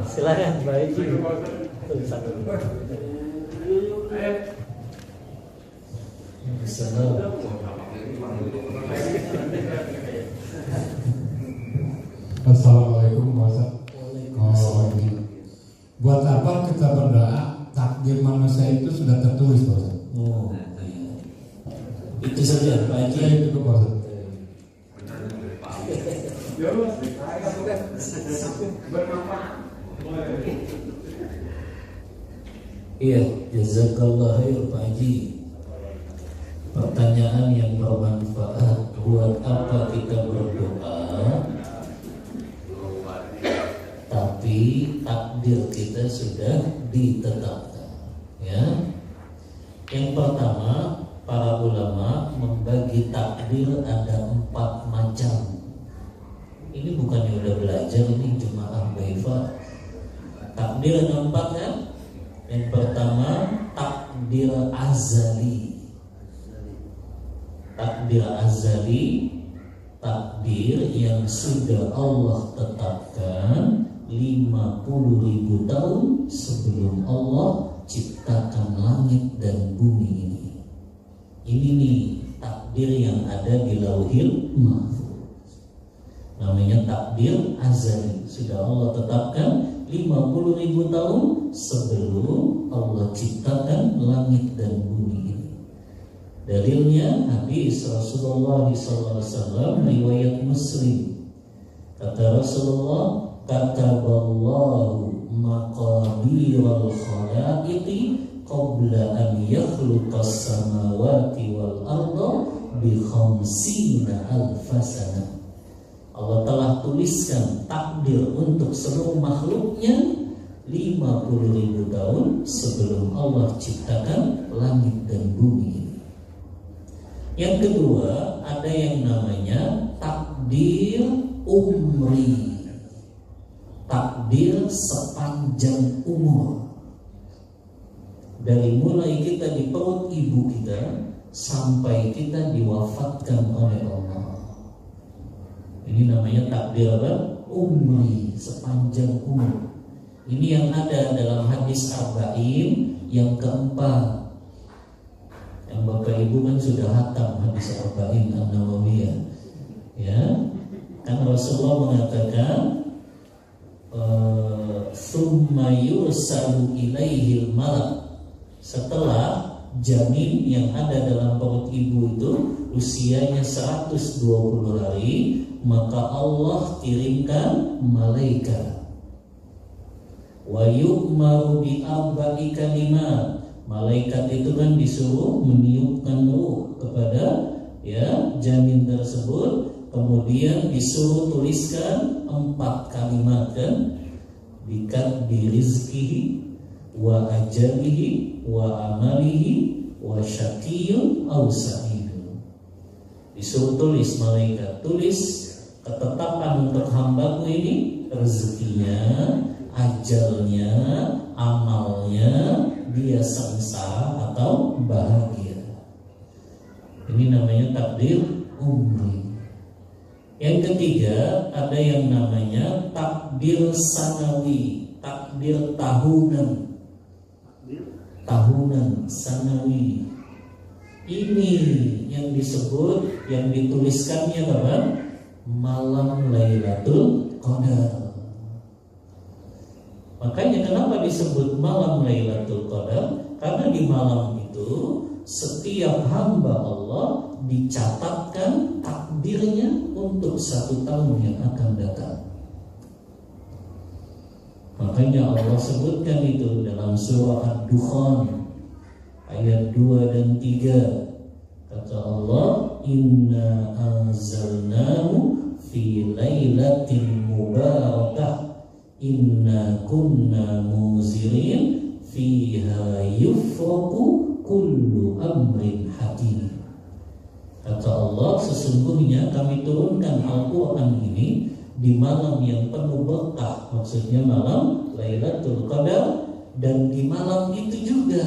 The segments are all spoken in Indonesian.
Silakan Pak Haji. Tulisan dulu. Assalamualaikum warahmatullahi wabarakatuh. Buat apa kita berdoa? Takdir manusia itu sudah tertulis, Pak Ustaz. Oh, itu saja Pak Haji. Saya itu Pak Ustaz. Iya, jazakallah khair Pak Haji. Pertanyaan yang bermanfaat. Buat apa kita berdoa tapi takdir kita sudah ditetapkan? Ya. Yang pertama, para ulama membagi takdir ada 4 macam. Ini bukannya udah belajar, ini jemaah Baifa. Takdir ada 4 kan? Yang pertama takdir azali. Takdir azali, takdir yang sudah Allah tetapkan 50.000 tahun sebelum Allah ciptakan langit dan bumi ini. Ini nih takdir yang ada di Lauhil Mahfuz. Namanya takdir azali, sudah Allah tetapkan 50.000 tahun sebelum Allah ciptakan langit dan bumi ini. Dalilnya hadis Rasulullah SAW riwayat Muslim. Kata Rasulullah, kataballahu maqadiral khalaiqi qabla an yakhluqas samawati wal arda bi khamsina alfasana. Allah telah tuliskan takdir untuk seluruh makhluknya 50.000 tahun sebelum Allah ciptakan langit dan bumi ini. Yang kedua, ada yang namanya takdir umri. Takdir sepanjang umur. Dari mulai kita di perut ibu kita sampai kita diwafatkan oleh Allah. Ini namanya takdir umri, sepanjang umur. Ini yang ada dalam hadis Arba'in yang keempat. Yang Bapak Ibu kan sudah hatam hadis Arba'in An-Nawawiyah. Ya. Kan Rasulullah mengatakan summa yursalu ilaihil malak. Setelah janin yang ada dalam perut ibu itu usianya 120 hari, maka Allah kirimkan malaikat. Wa yu'maru bi arba'i kalimat. Malaikat itu kan disuruh meniupkan ruh kepada janin tersebut, kemudian disuruh tuliskan 4 kalimat kan, bikat birizkihi wa ajalihi wa amalihi wa syaqiyun aw sa'idun. Disuruh tulis, malaikat tulis ketetapan untuk hambaku ini, rezekinya, ajalnya, amalnya, dia sengsara atau bahagia. Ini namanya takdir umri. Yang ketiga, ada yang namanya takdir sanawi, takdir tahunan. Tahunan sanawi. Ini yang disebut, yang dituliskannya kapan? Malam Lailatul Qadar. Makanya kenapa disebut malam Lailatul Qadar? Karena di malam itu setiap hamba Allah dicatatkan takdirnya untuk 1 tahun yang akan datang. Makanya Allah sebutkan itu dalam surah Ad-Dukhan ayat 2 dan 3. Kata Allah, inna anzalnahu fi lailatin mubarakah inna kunna muzirin fiha yufraku kullu amrin hakim. Kata Allah, sesungguhnya kami turunkan Al-Quran ini di malam yang penuh berkah, maksudnya malam Lailatul Qadar, dan di malam itu juga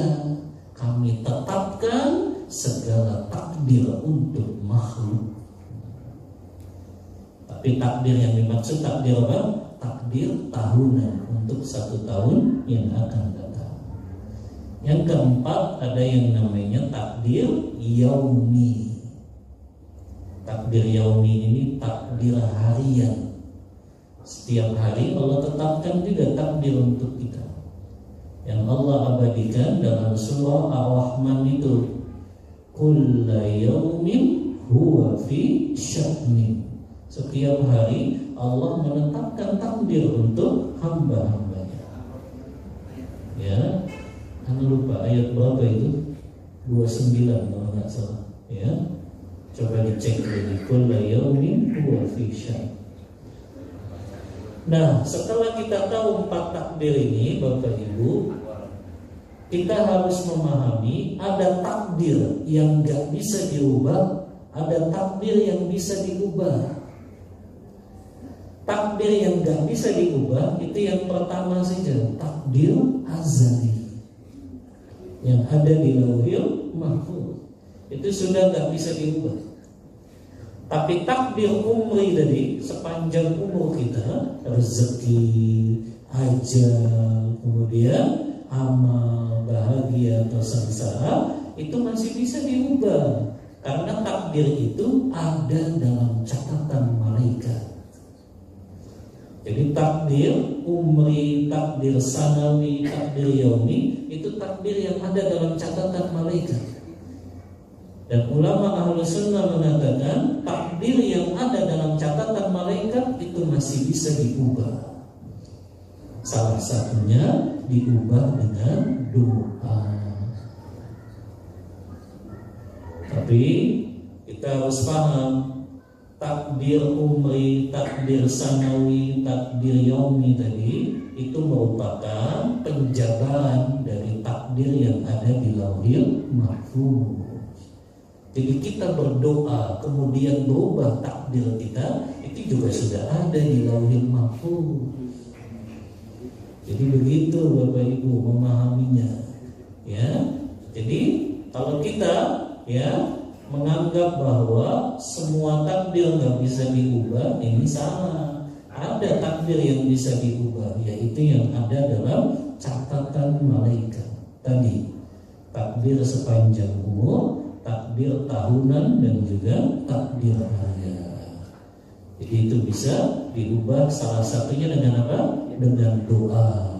kami tetapkan segala takdir untuk makhluk. Tapi takdir yang dimaksud takdir apa? takdir tahunan untuk 1 tahun yang akan datang. Yang keempat ada yang namanya takdir yaumi. Takdir yaumi ini takdir harian. Setiap hari Allah tetapkan juga takdir untuk kita, yang Allah abadikan dalam surah Ar-Rahman itu. Kulla yaumin huwa fi sya'nin. Setiap hari Allah menetapkan takdir untuk hamba-hambanya. Ya, anda lupa ayat berapa itu? 29 kalau nggak salah. Ya, coba dicek lagi. Kulla yaumin huwa fi sya'nin. Nah, setelah kita tahu 4 takdir ini, Bapak Ibu, kita harus memahami ada takdir yang gak bisa diubah, ada takdir yang bisa diubah. Takdir yang gak bisa diubah itu yang pertama saja, takdir azali yang ada di Lauhul Mahfuz. Itu sudah gak bisa diubah. Tapi takdir umri tadi, sepanjang umur kita, rezeki, ajal, kemudian amal, bahagia atau sengsara, itu masih bisa diubah, karena takdir itu ada dalam catatan malaikat. Jadi takdir umri, takdir sanawi, takdir yaumi, itu takdir yang ada dalam catatan malaikat. Dan ulama Ahlus Sunnah mengatakan takdir yang ada dalam catatan malaikat itu masih bisa diubah. Salah satunya diubah dengan doa. Tapi kita harus paham, takdir umri, takdir sanawi, takdir yaumi tadi itu merupakan penjabaran dari takdir yang ada di Lauhul Mahfuz. Jadi kita berdoa kemudian berubah takdir kita, itu juga sudah ada di Lauhul Mahfuz. Jadi begitu Bapak Ibu memahaminya, ya. Jadi kalau kita ya menganggap bahwa semua takdir nggak bisa diubah, ini salah. Ada takdir yang bisa diubah, yaitu yang ada dalam catatan malaikat tadi. Takdir sepanjang umur, takdir tahunan, dan juga takdir harian. Jadi itu bisa diubah, salah satunya dengan apa? Dengan doa.